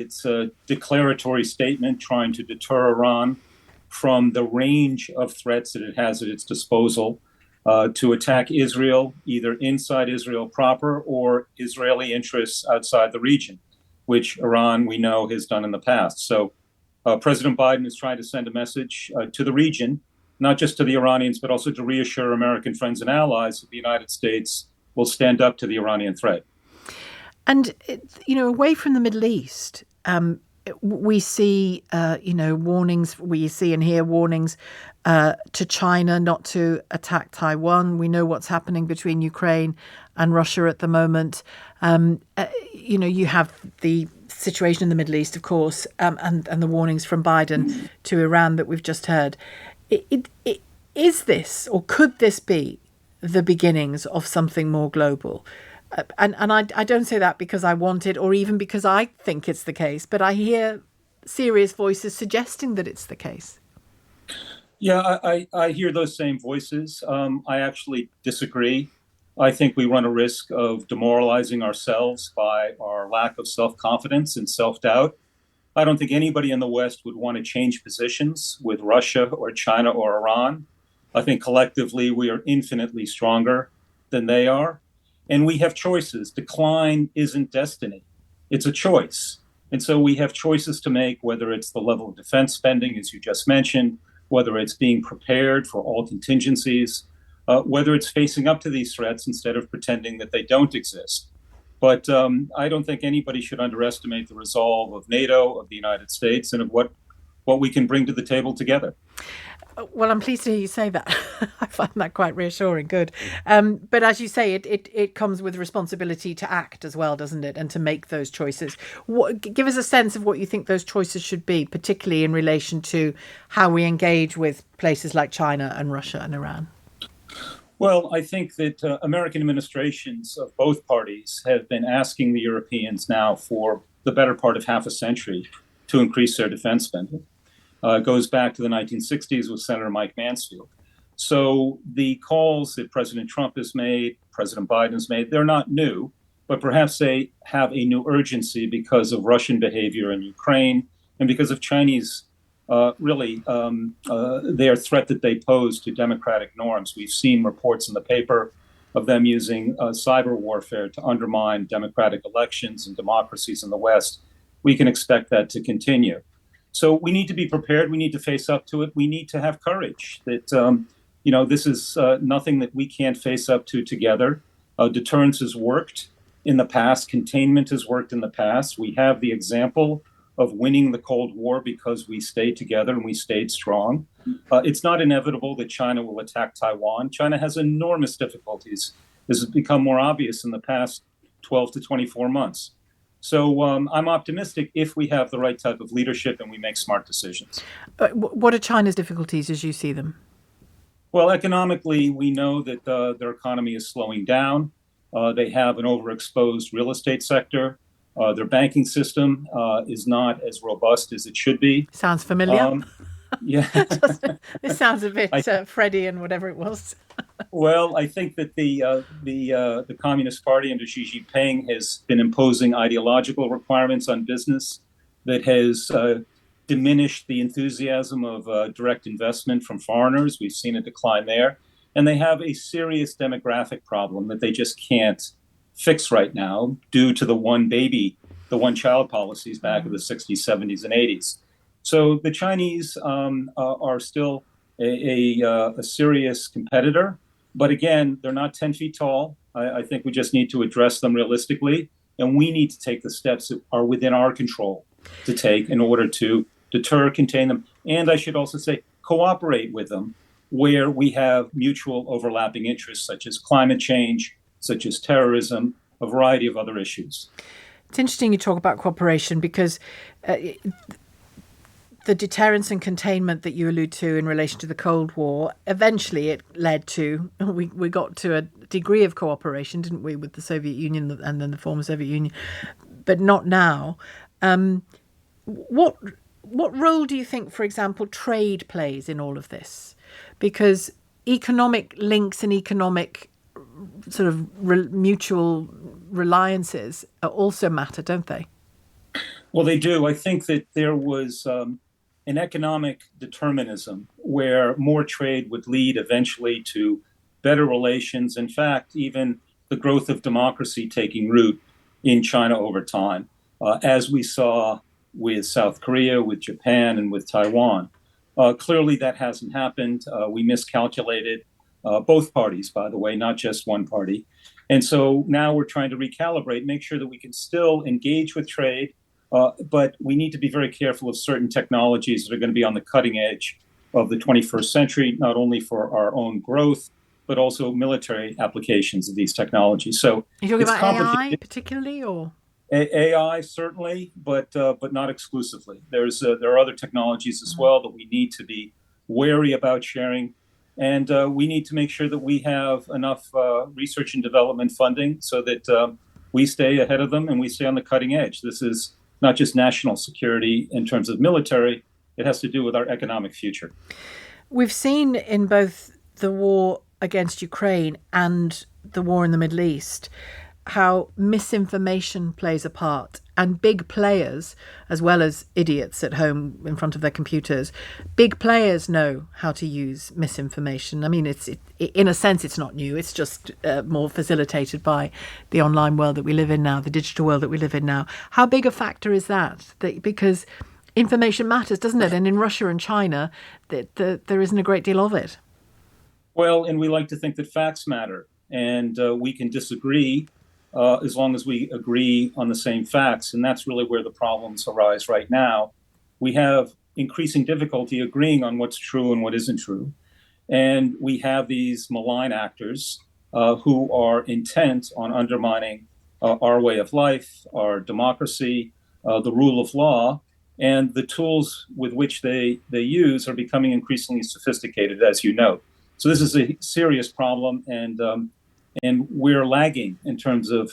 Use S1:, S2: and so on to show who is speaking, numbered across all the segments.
S1: It's a declaratory statement trying to deter Iran from the range of threats that it has at its disposal to attack Israel, either inside Israel proper or Israeli interests outside the region, which Iran, we know, has done in the past. So President Biden is trying to send a message to the region, not just to the Iranians, but also to reassure American friends and allies that the United States will stand up to the Iranian threat.
S2: And, away from the Middle East, we see, warnings, we see and hear warnings to China not to attack Taiwan. We know what's happening between Ukraine and Russia at the moment. You have the situation in the Middle East, of course, and the warnings from Biden to Iran that we've just heard. Is this, or could this be, the beginnings of something more global? And I don't say that because I want it or even because I think it's the case, but I hear serious voices suggesting that it's the case.
S1: Yeah, I hear those same voices. I actually disagree. I think we run a risk of demoralizing ourselves by our lack of self-confidence and self-doubt. I don't think anybody in the West would want to change positions with Russia or China or Iran. I think collectively we are infinitely stronger than they are. And we have choices. Decline isn't destiny. It's a choice. And so we have choices to make, whether it's the level of defense spending, as you just mentioned, whether it's being prepared for all contingencies, whether it's facing up to these threats instead of pretending that they don't exist. But I don't think anybody should underestimate the resolve of NATO, of the United States, and of what we can bring to the table together.
S2: Well, I'm pleased to hear you say that. I find that quite reassuring. Good. But as you say, it comes with responsibility to act as well, doesn't it? And to make those choices. Give us a sense of what you think those choices should be, particularly in relation to how we engage with places like China and Russia and Iran.
S1: Well, I think that American administrations of both parties have been asking the Europeans now for the better part of half a century to increase their defense spending. It goes back to the 1960s with Senator Mike Mansfield. So the calls that President Trump has made, President Biden has made, they're not new, but perhaps they have a new urgency because of Russian behavior in Ukraine and because of Chinese, their threat that they pose to democratic norms. We've seen reports in the paper of them using cyber warfare to undermine democratic elections and democracies in the West. We can expect that to continue. So we need to be prepared. We need to face up to it. We need to have courage that, this is nothing that we can't face up to together. Deterrence has worked in the past. Containment has worked in the past. We have the example of winning the Cold War because we stayed together and we stayed strong. It's not inevitable that China will attack Taiwan. China has enormous difficulties. This has become more obvious in the past 12 to 24 months. So I'm optimistic if we have the right type of leadership and we make smart decisions.
S2: What are China's difficulties as you see them?
S1: Well, economically, we know that their economy is slowing down. They have an overexposed real estate sector. Their banking system is not as robust as it should be.
S2: Sounds familiar.
S1: Yeah.
S2: This sounds a bit Freddie and whatever it was.
S1: Well, I think that the Communist Party under Xi Jinping has been imposing ideological requirements on business that has diminished the enthusiasm of direct investment from foreigners. We've seen a decline there. And they have a serious demographic problem that they just can't fix right now due to the one child policies back in the 60s, 70s, and 80s. So the Chinese are still a serious competitor. But again, they're not 10 feet tall. I think we just need to address them realistically. And we need to take the steps that are within our control to take in order to deter, contain them. And I should also say, cooperate with them where we have mutual overlapping interests, such as climate change, such as terrorism, a variety of other issues.
S2: It's interesting you talk about cooperation because the deterrence and containment that you allude to in relation to the Cold War, eventually it led to, we got to a degree of cooperation, didn't we, with the Soviet Union and then the former Soviet Union, but not now. What role do you think, for example, trade plays in all of this? Because economic links and economic sort of mutual reliances also matter, don't they?
S1: Well, they do. I think that there was an economic determinism where more trade would lead eventually to better relations. In fact, even the growth of democracy taking root in China over time, as we saw with South Korea, with Japan, and with Taiwan. Clearly, that hasn't happened. We miscalculated both parties, by the way, not just one party. And so now we're trying to recalibrate, make sure that we can still engage with trade, but we need to be very careful of certain technologies that are going to be on the cutting edge of the 21st century, not only for our own growth, but also military applications of these technologies. So
S2: You're talking
S1: it's
S2: about AI
S1: complicated.
S2: particularly, or?
S1: AI certainly, but not exclusively. There are other technologies as well that we need to be wary about sharing, and we need to make sure that we have enough research and development funding so that we stay ahead of them and we stay on the cutting edge. This is not just national security in terms of military; it has to do with our economic future.
S2: We've seen in both the war against Ukraine and the war in the Middle East how misinformation plays a part, and big players, as well as idiots at home in front of their computers, big players know how to use misinformation. I mean, in a sense, it's not new. It's just more facilitated by the online world that we live in now, the digital world that we live in now. How big a factor is that? Because information matters, doesn't it? And in Russia and China, there isn't a great deal of it.
S1: Well, and we like to think that facts matter, and we can disagree as long as we agree on the same facts. And that's really where the problems arise right now. We have increasing difficulty agreeing on what's true and what isn't true. And we have these malign actors who are intent on undermining our way of life, our democracy, the rule of law. And the tools with which they use are becoming increasingly sophisticated, as you know. So this is a serious problem, and we're lagging in terms of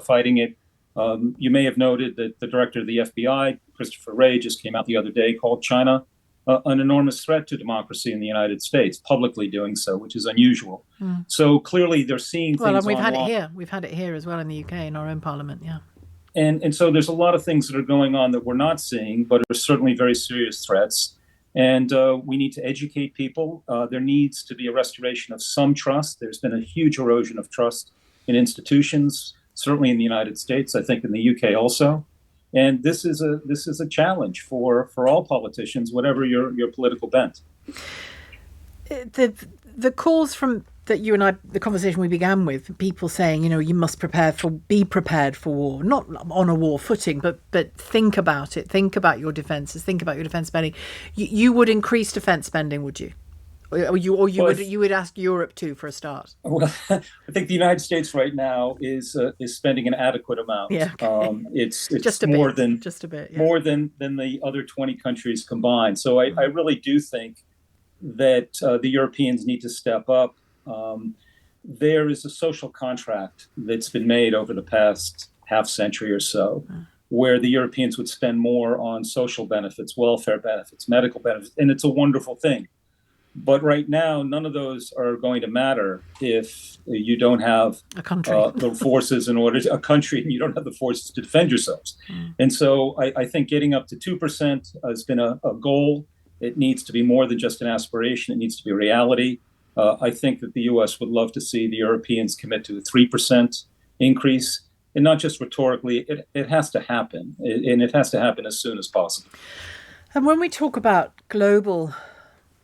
S1: fighting it. You may have noted that the director of the FBI, Christopher Wray, just came out the other day, called China an enormous threat to democracy in the United States, publicly doing so, which is unusual. So clearly, they're seeing things.
S2: Well, and we've
S1: online.
S2: had it here. We've had it here as well in the UK in our own parliament. Yeah.
S1: And so there's a lot of things that are going on that we're not seeing, but are certainly very serious threats. And we need to educate people. There needs to be a restoration of some trust. There's been a huge erosion of trust in institutions, certainly in the United States, I think in the UK also. And this is a challenge for all politicians, whatever your political bent.
S2: The calls from that you and I, the conversation we began with, people saying, you must be prepared for war, not on a war footing, but think about it, think about your defences, think about your defence spending. You would increase defence spending, would you? Or you would ask Europe to, for a start?
S1: Well, I think the United States right now is spending an adequate amount.
S2: Yeah, okay.
S1: It's
S2: just a
S1: more
S2: bit, just a bit, yeah.
S1: More than the other 20 countries combined. So I really do think that the Europeans need to step up. There is a social contract that's been made over the past half century or so, where the Europeans would spend more on social benefits, welfare benefits, medical benefits, and it's a wonderful thing. But right now, none of those are going to matter if you don't have
S2: a country,
S1: the forces in order to a country, and you don't have the forces to defend yourselves. And so I think getting up to 2% has been a goal. It needs to be more than just an aspiration. It needs to be a reality. I think that the U.S. would love to see the Europeans commit to a 3% increase, and not just rhetorically. It has to happen, and it has to happen as soon as possible.
S2: And when we talk about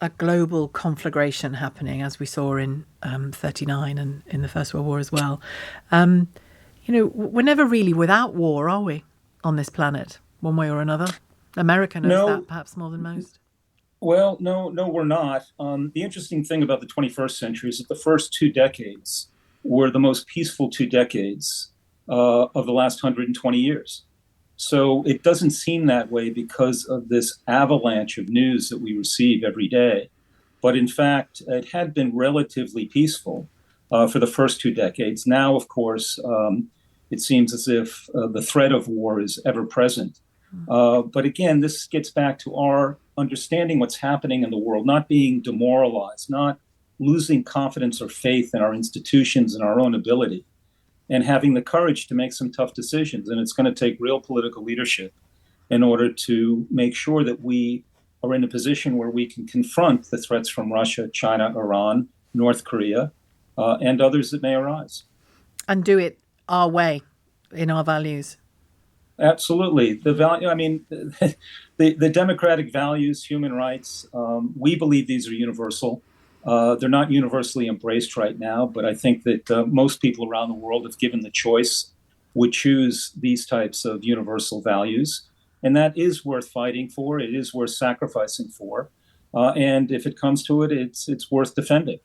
S2: a global conflagration happening, as we saw in 39 and in the First World War as well, we're never really without war, are we, on this planet, one way or another? America knows that perhaps more than most.
S1: Well, no, we're not. The interesting thing about the 21st century is that the first 2 decades were the most peaceful 2 decades of the last 120 years. So it doesn't seem that way because of this avalanche of news that we receive every day. But in fact, it had been relatively peaceful for the first 2 decades. Now, of course, it seems as if the threat of war is ever present. But again, this gets back to our understanding what's happening in the world, not being demoralized, not losing confidence or faith in our institutions and our own ability. and having the courage to make some tough decisions. And it's going to take real political leadership in order to make sure that we are in a position where we can confront the threats from Russia, China, Iran, North Korea, and others that may arise.
S2: And do it our way, in our values.
S1: Absolutely. The value, I mean, the democratic values, human rights, we believe these are universal. They're not universally embraced right now, but I think that most people around the world, if given the choice, would choose these types of universal values. And that is worth fighting for. It is worth sacrificing for. And if it comes to it, it's worth defending.